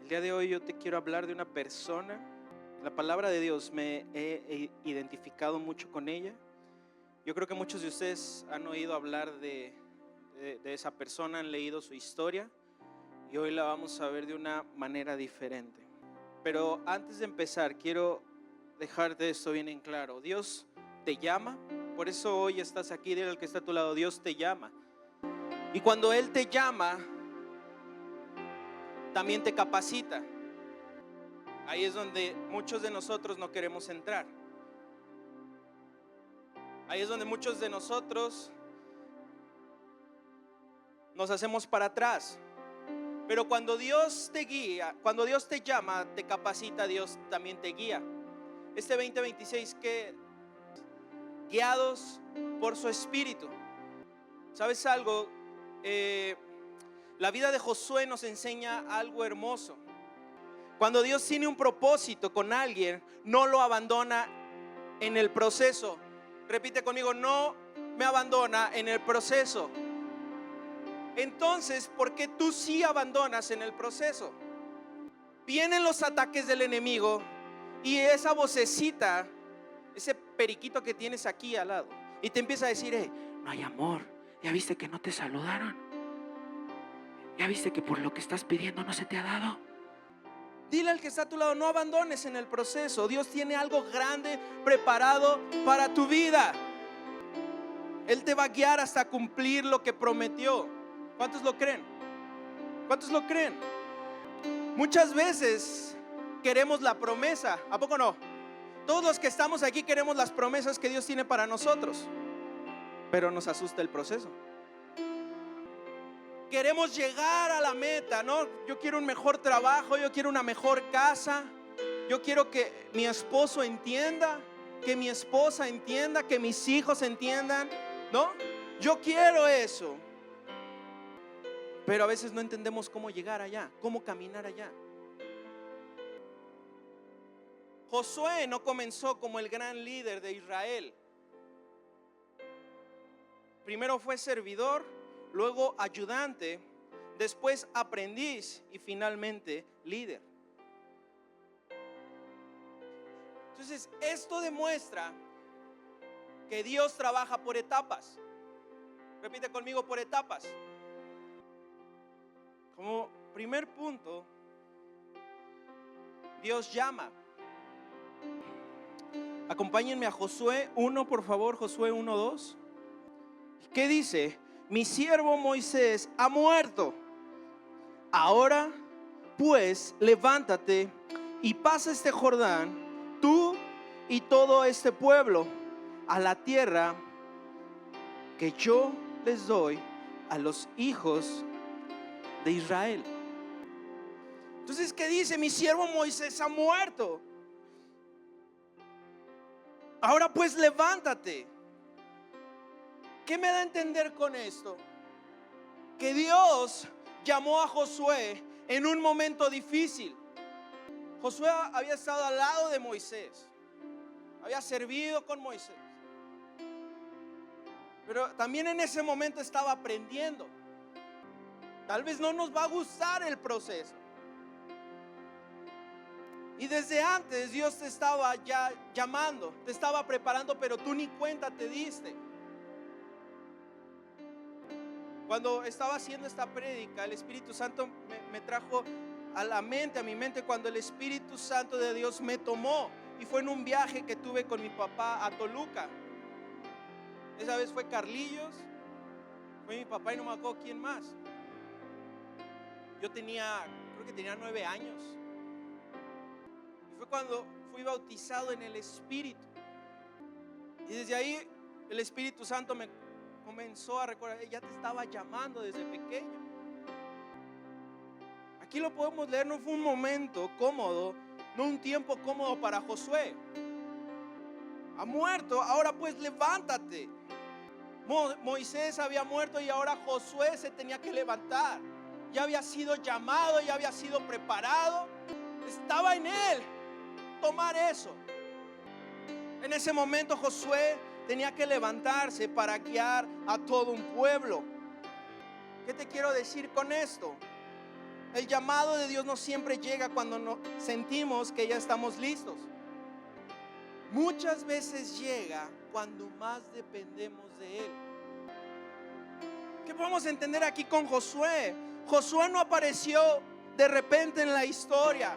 El día de hoy yo te quiero hablar de una persona. La palabra de Dios me he identificado mucho con ella. Yo creo que muchos de ustedes han oído hablar de esa persona, han leído su historia y hoy la vamos a ver de una manera diferente. Pero antes de empezar, quiero dejarte esto bien en claro. Dios te llama, por eso hoy estás aquí. Dile al que está a tu lado: Dios te llama. Y cuando Él te llama, también te capacita. Ahí es donde muchos de nosotros no queremos entrar. Ahí es donde muchos de nosotros nos hacemos para atrás. Pero cuando Dios te guía, cuando Dios te llama, te capacita, Dios también te guía. Este 2026, que guiados por su Espíritu. ¿Sabes algo? La vida de Josué nos enseña algo hermoso. Cuando Dios tiene un propósito con alguien, no lo abandona en el proceso. Repite conmigo: no me abandona en el proceso. Entonces, ¿por qué tú sí abandonas en el proceso? Vienen los ataques del enemigo y esa vocecita, ese periquito que tienes aquí al lado, y te empieza a decir: no hay amor. ¿Ya viste que no te saludaron? ¿Ya viste que por lo que estás pidiendo no se te ha dado? Dile al que está a tu lado: no abandones en el proceso. Dios tiene algo grande preparado para tu vida. Él te va a guiar hasta cumplir lo que prometió. ¿Cuántos lo creen? ¿Cuántos lo creen? Muchas veces queremos la promesa, ¿a poco no? Todos los que estamos aquí queremos las promesas que Dios tiene para nosotros, pero nos asusta el proceso. Queremos llegar a la meta, ¿no? Yo quiero un mejor trabajo, yo quiero una mejor casa, yo quiero que mi esposo entienda, que mi esposa entienda, que mis hijos entiendan, ¿no? Yo quiero eso. Pero a veces no entendemos cómo llegar allá, cómo caminar allá. Josué no comenzó como el gran líder de Israel. Primero fue servidor, luego ayudante, después aprendiz y finalmente líder. Entonces, esto demuestra que Dios trabaja por etapas. Repite conmigo: por etapas. Como primer punto, Dios llama. Acompáñenme a Josué 1, por favor. Josué 1:2. ¿Qué dice? Mi siervo Moisés ha muerto. Ahora pues levántate y pasa este Jordán, tú y todo este pueblo, a la tierra que yo les doy a los hijos de Israel. Entonces, ¿qué dice? Mi siervo Moisés ha muerto. Ahora pues levántate. ¿Qué me da a entender con esto? Que Dios llamó a Josué en un momento difícil. Josué había estado al lado de Moisés, había servido con Moisés, pero también en ese momento estaba aprendiendo. Tal vez no nos va a gustar el proceso. Y desde antes Dios te estaba ya llamando, te estaba preparando, pero tú ni cuenta te diste. Cuando estaba haciendo esta prédica, el Espíritu Santo me trajo a mi mente, cuando el Espíritu Santo de Dios me tomó. Y fue en un viaje que tuve con mi papá a Toluca. Esa vez fue Carlillos, fue mi papá y no me acuerdo quién más. Yo creo que tenía 9 años. Y fue cuando fui bautizado en el Espíritu. Y desde ahí el Espíritu Santo me comenzó a recordar: ya te estaba llamando desde pequeño. Aquí lo podemos leer. No fue un momento cómodo, no un tiempo cómodo para Josué. Ha muerto, ahora pues levántate. Moisés había muerto y ahora Josué se tenía que levantar. Ya había sido llamado, ya había sido preparado. Estaba en él tomar eso. En ese momento Josué tenía que levantarse para guiar a todo un pueblo. ¿Qué te quiero decir con esto? El llamado de Dios no siempre llega cuando sentimos que ya estamos listos. Muchas veces llega cuando más dependemos de Él. ¿Qué podemos entender aquí con Josué? Josué no apareció de repente en la historia.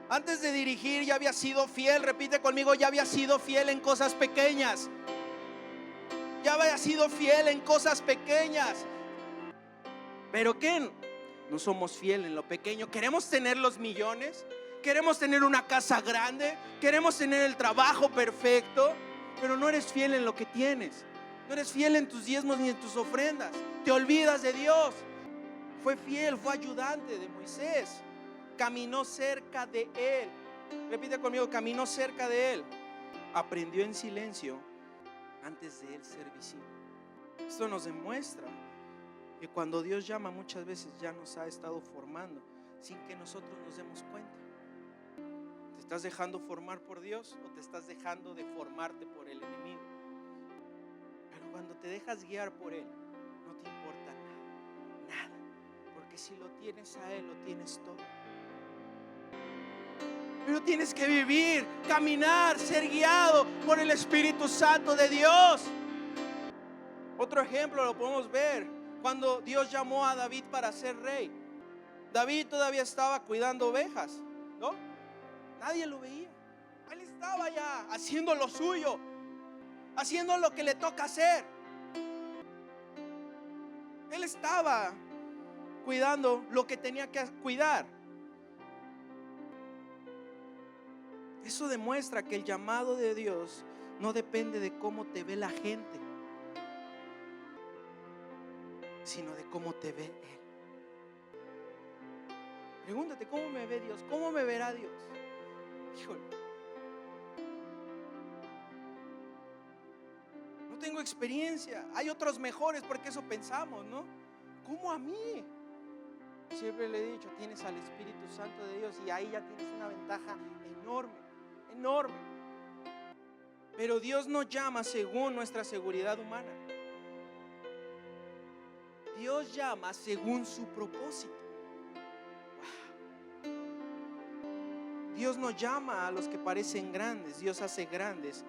Antes de dirigir ya había sido fiel. Repite conmigo, ya había sido fiel en cosas pequeñas. Ya había sido fiel en cosas pequeñas. ¿Pero qué? No somos fieles en lo pequeño. Queremos tener los millones, queremos tener una casa grande, queremos tener el trabajo perfecto, pero no eres fiel en lo que tienes. No eres fiel en tus diezmos ni en tus ofrendas. Te olvidas de Dios. Fue fiel, fue ayudante de Moisés. Caminó cerca de Él. Repite conmigo, caminó cerca de Él. Aprendió en silencio antes de Él ser visible. Esto nos demuestra que cuando Dios llama, muchas veces ya nos ha estado formando sin que nosotros nos demos cuenta. ¿Te estás dejando formar por Dios o te estás dejando de formarte por el enemigo? Pero cuando te dejas guiar por Él, no te importa nada, porque si lo tienes a Él, lo tienes todo. Pero tienes que vivir, caminar, ser guiado por el Espíritu Santo de Dios. Otro ejemplo lo podemos ver cuando Dios llamó a David para ser rey. David todavía estaba cuidando ovejas, ¿no? Nadie lo veía. Él estaba ya haciendo lo suyo, haciendo lo que le toca hacer. Él estaba cuidando lo que tenía que cuidar. Eso demuestra que el llamado de Dios no depende de cómo te ve la gente, sino de cómo te ve Él. Pregúntate, ¿cómo me ve Dios? ¿Cómo me verá Dios? Híjole, no tengo experiencia. Hay otros mejores, porque eso pensamos, ¿no? ¿Cómo a mí? Siempre le he dicho, tienes al Espíritu Santo de Dios y ahí ya tienes una ventaja enorme. Pero Dios nos llama según nuestra seguridad humana. Dios llama según su propósito. Wow. Dios no llama a los que parecen grandes. Dios hace grandes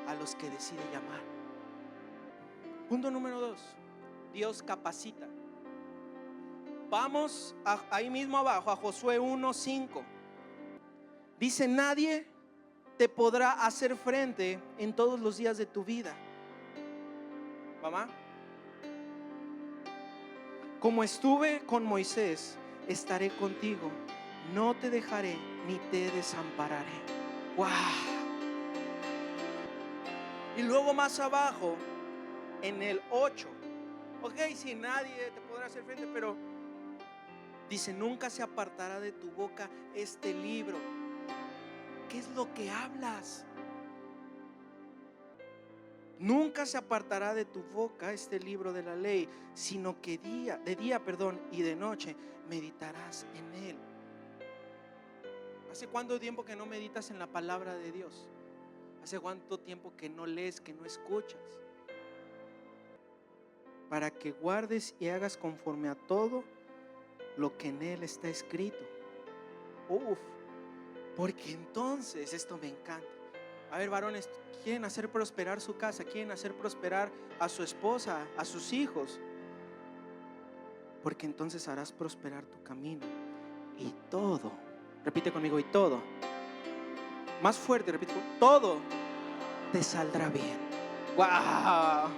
a los que decide llamar. Punto número 2. Dios capacita. Vamos ahí mismo abajo a Josué 1:5. Dice: nadie te podrá hacer frente en todos los días de tu vida. Mamá, como estuve con Moisés, estaré contigo. No te dejaré ni te desampararé. ¡Wow! Y luego más abajo, en el 8. Ok, si nadie te podrá hacer frente, pero dice: nunca se apartará de tu boca este libro. ¿Qué es lo que hablas? Nunca se apartará de tu boca este libro de la ley, sino que de día y de noche meditarás en él. ¿Hace cuánto tiempo que no meditas en la palabra de Dios? ¿Hace cuánto tiempo que no lees, que no escuchas? Para que guardes y hagas conforme a todo lo que en él está escrito. Porque entonces, esto me encanta. A ver, varones, quieren hacer prosperar su casa, quieren hacer prosperar a su esposa, a sus hijos. Porque entonces harás prosperar tu camino y todo. Repite conmigo: y todo. Más fuerte, repite: todo te saldrá bien. ¡Wow!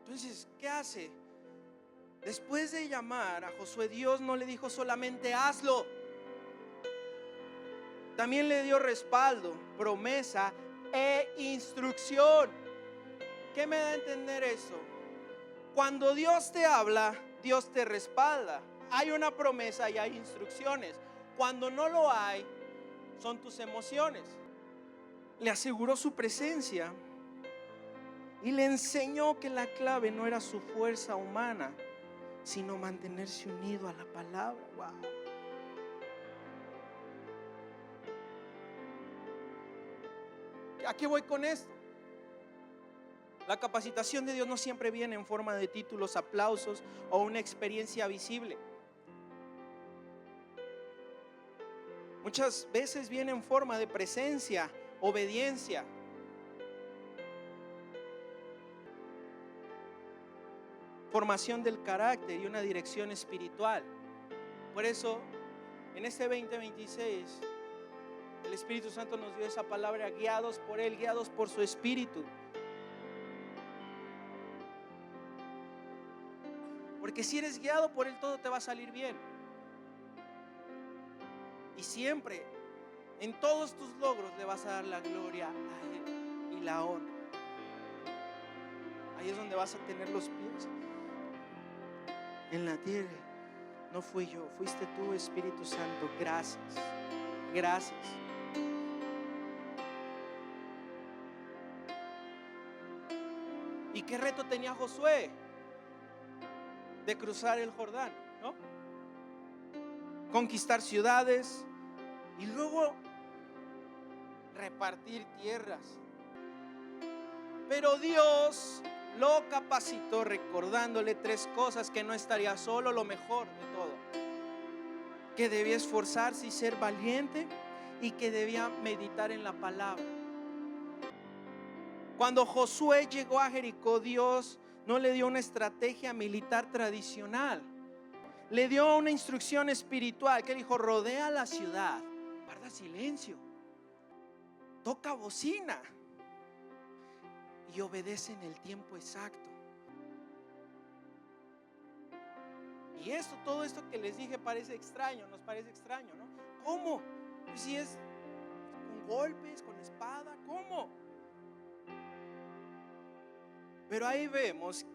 Entonces, ¿qué hace? Después de llamar a Josué, Dios no le dijo solamente hazlo. También le dio respaldo, promesa e instrucción. ¿Qué me da a entender eso? Cuando Dios te habla, Dios te respalda. Hay una promesa y hay instrucciones. Cuando no lo hay, son tus emociones. Le aseguró su presencia y le enseñó que la clave no era su fuerza humana, sino mantenerse unido a la palabra. Wow. ¿A qué voy con esto? La capacitación de Dios no siempre viene en forma de títulos, aplausos o una experiencia visible. Muchas veces viene en forma de presencia, obediencia. Formación del carácter y una dirección espiritual. Por eso, en este 2026, el Espíritu Santo nos dio esa palabra: guiados por Él, guiados por su Espíritu. Porque si eres guiado por Él, todo te va a salir bien. Y siempre, en todos tus logros, le vas a dar la gloria a Él y la honra. Ahí es donde vas a tener los pies en la tierra. No fui yo, fuiste tú, Espíritu Santo. Gracias, gracias. ¿Y qué reto tenía Josué? De cruzar el Jordán, ¿no? Conquistar ciudades y luego repartir tierras. Pero Dios lo capacitó recordándole 3 cosas: que no estaría solo, lo mejor de todo, que debía esforzarse y ser valiente, y que debía meditar en la palabra. Cuando Josué llegó a Jericó, Dios no le dio una estrategia militar tradicional, le dio una instrucción espiritual que dijo: rodea la ciudad, guarda silencio, toca bocina y obedece en el tiempo exacto. Y todo esto que les dije parece extraño, nos parece extraño, ¿no? ¿Cómo? Pues si es con golpes, con espada, ¿cómo? Pero ahí vemos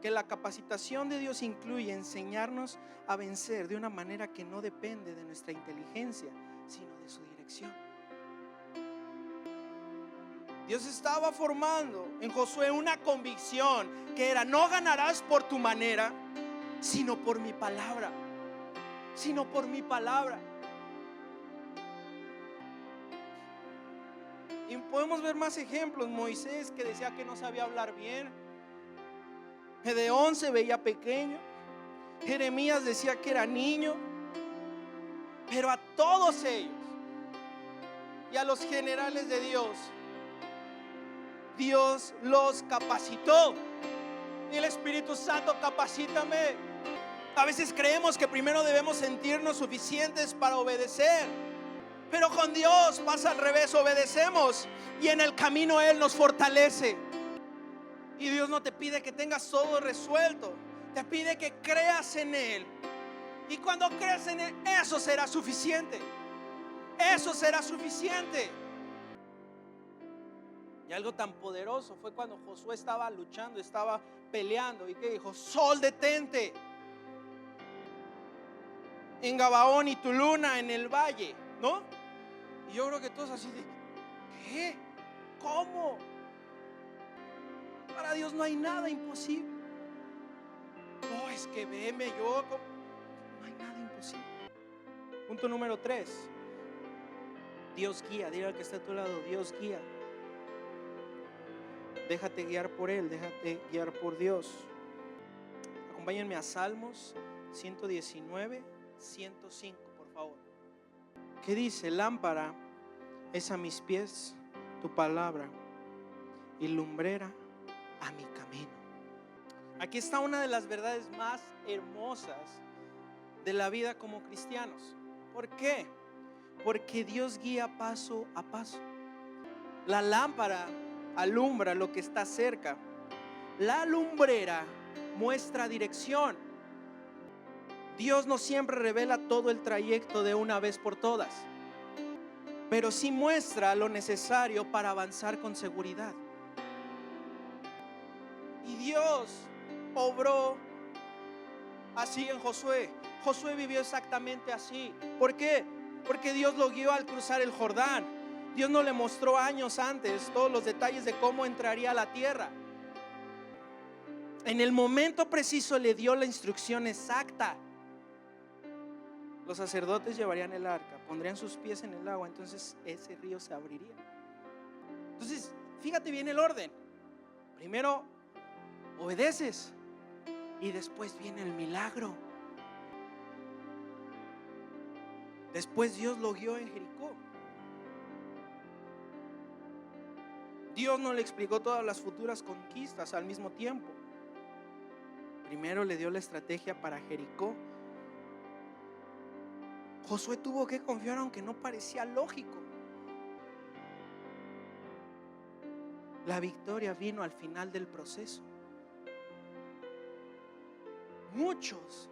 que la capacitación de Dios incluye enseñarnos a vencer de una manera que no depende de nuestra inteligencia, sino de su dirección. Dios estaba formando en Josué una convicción que era: no ganarás por tu manera, sino por mi palabra, sino por mi palabra. Y podemos ver más ejemplos. Moisés, que decía que no sabía hablar bien. Gedeón se veía pequeño. Jeremías decía que era niño. Pero a todos ellos y a los generales de Dios, Dios los capacitó. Y el Espíritu Santo: capacítame. A veces creemos que primero debemos sentirnos suficientes para obedecer, pero con Dios pasa al revés. Obedecemos y en el camino Él nos fortalece. Y Dios no te pide que tengas todo resuelto, te pide que creas en Él. Y cuando creas en Él, eso será suficiente. Eso será suficiente. Y algo tan poderoso fue cuando Josué estaba luchando, estaba peleando. ¿Y qué dijo? Sol, detente. En Gabaón y tu luna en el valle, ¿no? Y yo creo que todos así de: ¿qué? ¿Cómo? Para Dios no hay nada imposible. No, es que veme yo, no hay nada imposible. Punto número 3. Dios guía. Dile al que está a tu lado: Dios guía. Déjate guiar por Él, déjate guiar por Dios. Acompáñenme a Salmos 119, 105, por favor. ¿Qué dice? Lámpara es a mis pies tu palabra y lumbrera a mi camino. Aquí está una de las verdades más hermosas de la vida como cristianos. ¿Por qué? Porque Dios guía paso a paso. La lámpara alumbra lo que está cerca. La lumbrera muestra dirección. Dios no siempre revela todo el trayecto de una vez por todas, pero sí muestra lo necesario para avanzar con seguridad. Y Dios obró así en Josué. Josué vivió exactamente así. ¿Por qué? Porque Dios lo guió al cruzar el Jordán. Dios no le mostró años antes todos los detalles de cómo entraría a la tierra. En el momento preciso le dio la instrucción exacta. Los sacerdotes llevarían el arca, pondrían sus pies en el agua, entonces ese río se abriría. Entonces, fíjate bien el orden. Primero obedeces y después viene el milagro. Después Dios lo guió en Jericó. Dios no le explicó todas las futuras conquistas al mismo tiempo. Primero le dio la estrategia para Jericó. Josué tuvo que confiar aunque no parecía lógico. La victoria vino al final del proceso. Muchos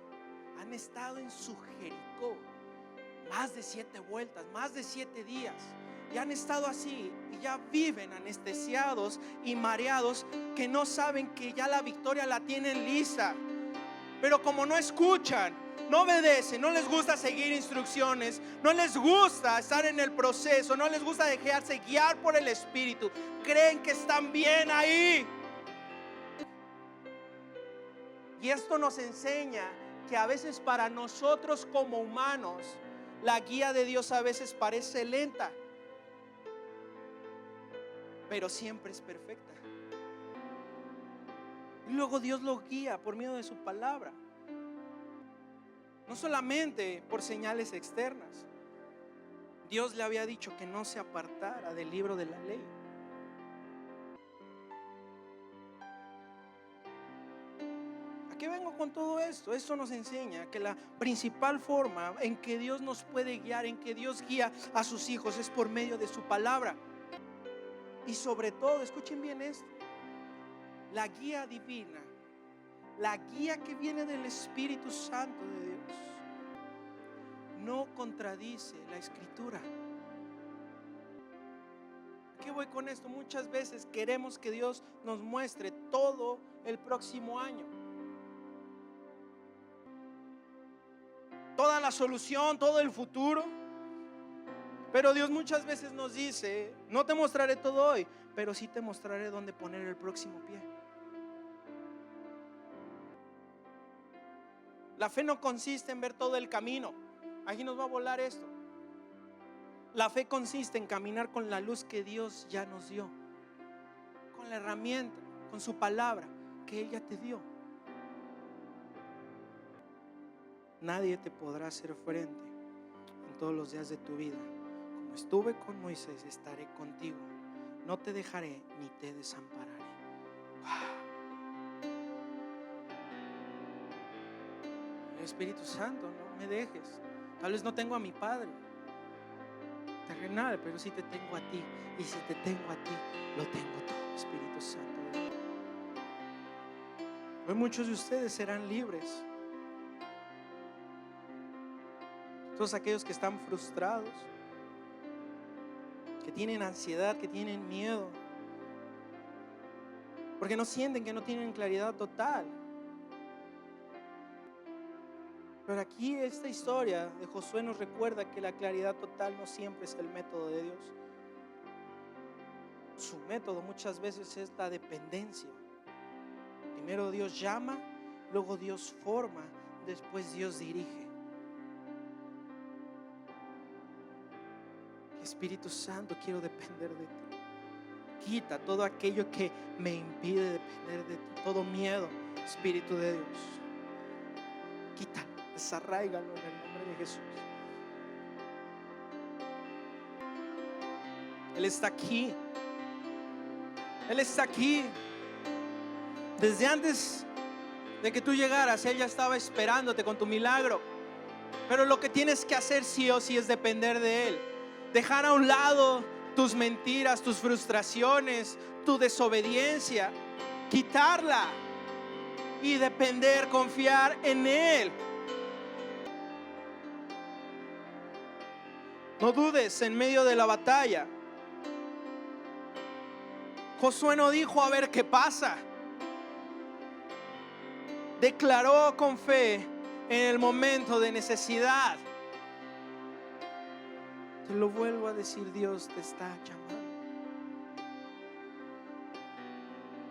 han estado en su Jericó más de 7 vueltas, más de 7 días, y han estado así y ya viven anestesiados y mareados, que no saben que ya la victoria la tienen lista. Pero como no escuchan, no obedecen, no les gusta seguir instrucciones, no les gusta estar en el proceso, no les gusta dejarse guiar por el Espíritu, creen que están bien ahí. Y esto nos enseña que a veces para nosotros como humanos la guía de Dios a veces parece lenta, pero siempre es perfecta. Y luego Dios lo guía por medio de su palabra, no solamente por señales externas. Dios le había dicho que no se apartara del libro de la ley. ¿A qué vengo con todo esto? Esto nos enseña que la principal forma en que Dios nos puede guiar, en que Dios guía a sus hijos, es por medio de su palabra. Y sobre todo, escuchen bien esto, la guía divina, la guía que viene del Espíritu Santo de Dios, no contradice la Escritura. ¿A qué voy con esto? Muchas veces queremos que Dios nos muestre todo el próximo año, toda la solución, todo el futuro. Pero Dios muchas veces nos dice: no te mostraré todo hoy, pero sí te mostraré dónde poner el próximo pie. La fe no consiste en ver todo el camino. Aquí nos va a volar esto. La fe consiste en caminar con la luz que Dios ya nos dio, con la herramienta, con su palabra que Él ya te dio. Nadie te podrá hacer frente en todos los días de tu vida. Como estuve con Moisés, estaré contigo. No te dejaré ni te desampararé. El Espíritu Santo, no me dejes. Tal vez no tengo a mi Padre terrenal, pero sí te tengo a ti. Y si te tengo a ti, lo tengo todo, Espíritu Santo de Dios. Hoy muchos de ustedes serán libres. Todos aquellos que están frustrados, que tienen ansiedad, que tienen miedo, porque no sienten, que no tienen claridad total. Pero aquí esta historia de Josué nos recuerda que la claridad total no siempre es el método de Dios. Su método muchas veces es la dependencia. Primero Dios llama, luego Dios forma, después Dios dirige. Espíritu Santo, quiero depender de ti. Quita todo aquello que me impide depender de ti, todo miedo, Espíritu de Dios. Quítalo, desarráigalo en el nombre de Jesús. Él está aquí. Él está aquí. Desde antes de que tú llegaras, Él ya estaba esperándote con tu milagro. Pero lo que tienes que hacer sí o sí es depender de Él. Dejar a un lado tus mentiras, tus frustraciones, tu desobediencia, quitarla y depender, confiar en Él. No dudes en medio de la batalla. Josué no dijo a ver qué pasa. Declaró con fe en el momento de necesidad. Te lo vuelvo a decir, Dios te está llamando.